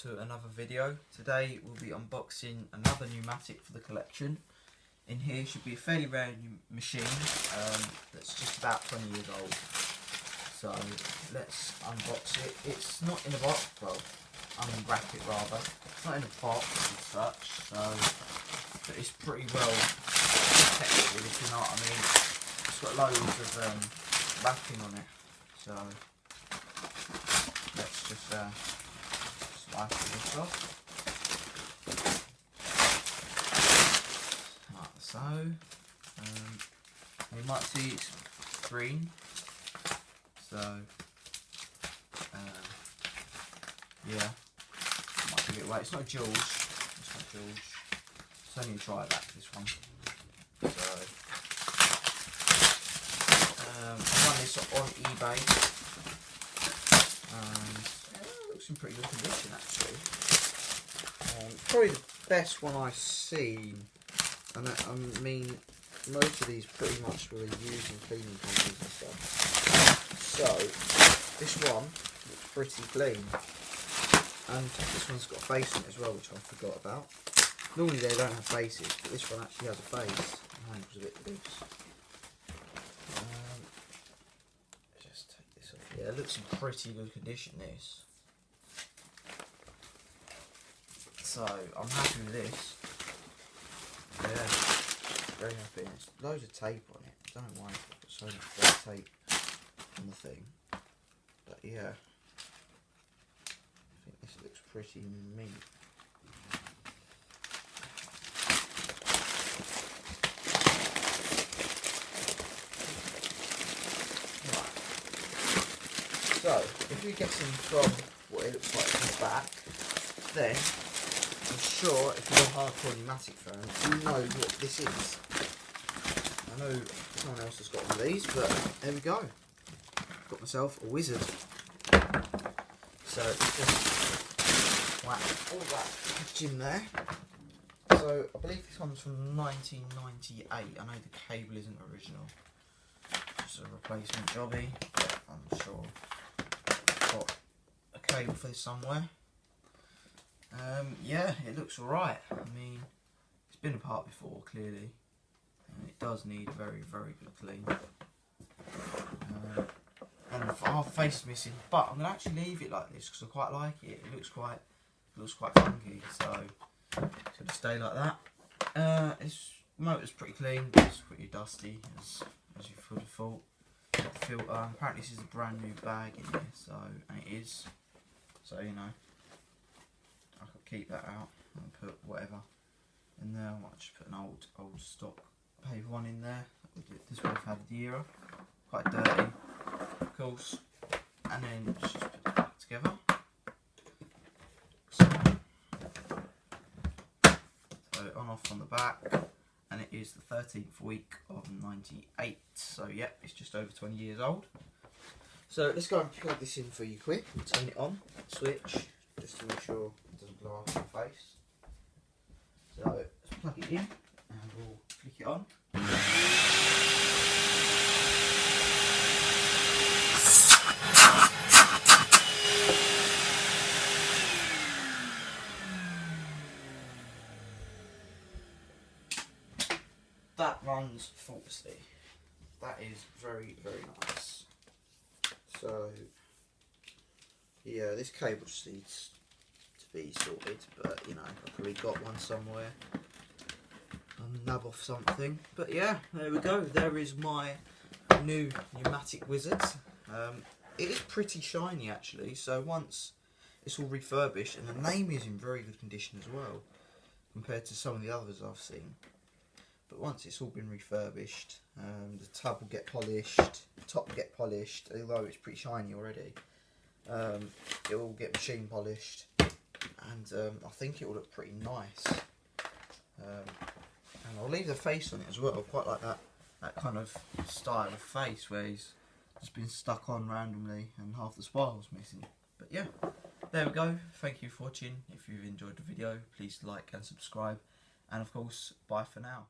to another video. Today we'll be unboxing another Numatic for the collection. In here should be a fairly rare new machine that's just about 20 years old. So let's unbox it. It's not in a box, well, unwrap it rather. It's not in a box as such, so but it's pretty well protected, if you know what I mean. It's got loads of wrapping on it. So let's just slice this off. Like so. You might see it's green. So yeah, might give it away. It's not George. It's not George. It's only a try back, this one. So I won this on eBay, and it looks in pretty good condition actually. Probably the best one I've seen, and I mean most of these pretty much were used in cleaning companies and stuff. So this one looks pretty clean, and this one's got a face on it as well, which I forgot about. Normally they don't have faces, but this one actually has a face. My hand was a bit loose. Just take this off. Yeah, it looks in pretty good condition, this. So I'm happy with this. Yeah, very happy. There's loads of tape on it. I don't know why I've got so much red tape on the thing, but yeah, I think this looks pretty neat. So, if you're guessing from what it looks like from the back, then I'm sure if you're a hardcore Numatic fan, you know what this is. I know someone else has got one of these, but there we go. Got myself a wizard. So just whack all that packaging there. So I believe this one's from 1998. I know the cable isn't original. Just a replacement jobby, but I'm sure got a cable for this somewhere. Yeah, it looks alright. I mean, it's been apart before, clearly, and it does need a very, very good clean. And our face is missing, but I'm gonna actually leave it like this because I quite like it. It looks quite funky, so it's gonna stay like that. Its motor's pretty clean, but it's pretty dusty, as you would have thought. Filter. Apparently this is a brand new bag in here, so, and it is. So you know, I could keep that out and put whatever in there. I might just put an old stock paper one in there. This would have had a year, quite dirty, of course. And then just put it back together. So on off on the back. And it is the 13th week of 98, so yeah, it's just over 20 years old. So let's go and plug this in for you quick. Turn it on, switch, just to make sure it doesn't blow up in your face. So let's plug it in and we'll flick it on. That runs faultlessly. That is very, very nice. So yeah, this cable just needs to be sorted, but you know, I've probably got one somewhere. I'll nab off something. But yeah, there we go. There is my new Numatic wizard. It is pretty shiny actually, so once it's all refurbished, and the name is in very good condition as well, compared to some of the others I've seen. But once it's all been refurbished, the tub will get polished, the top will get polished, although it's pretty shiny already. It will get machine polished, and I think it will look pretty nice. And I'll leave the face on it as well. I quite like that kind of style of face where he's just been stuck on randomly and half the spile's missing. But yeah, there we go. Thank you for watching. If you've enjoyed the video, please like and subscribe. And of course, bye for now.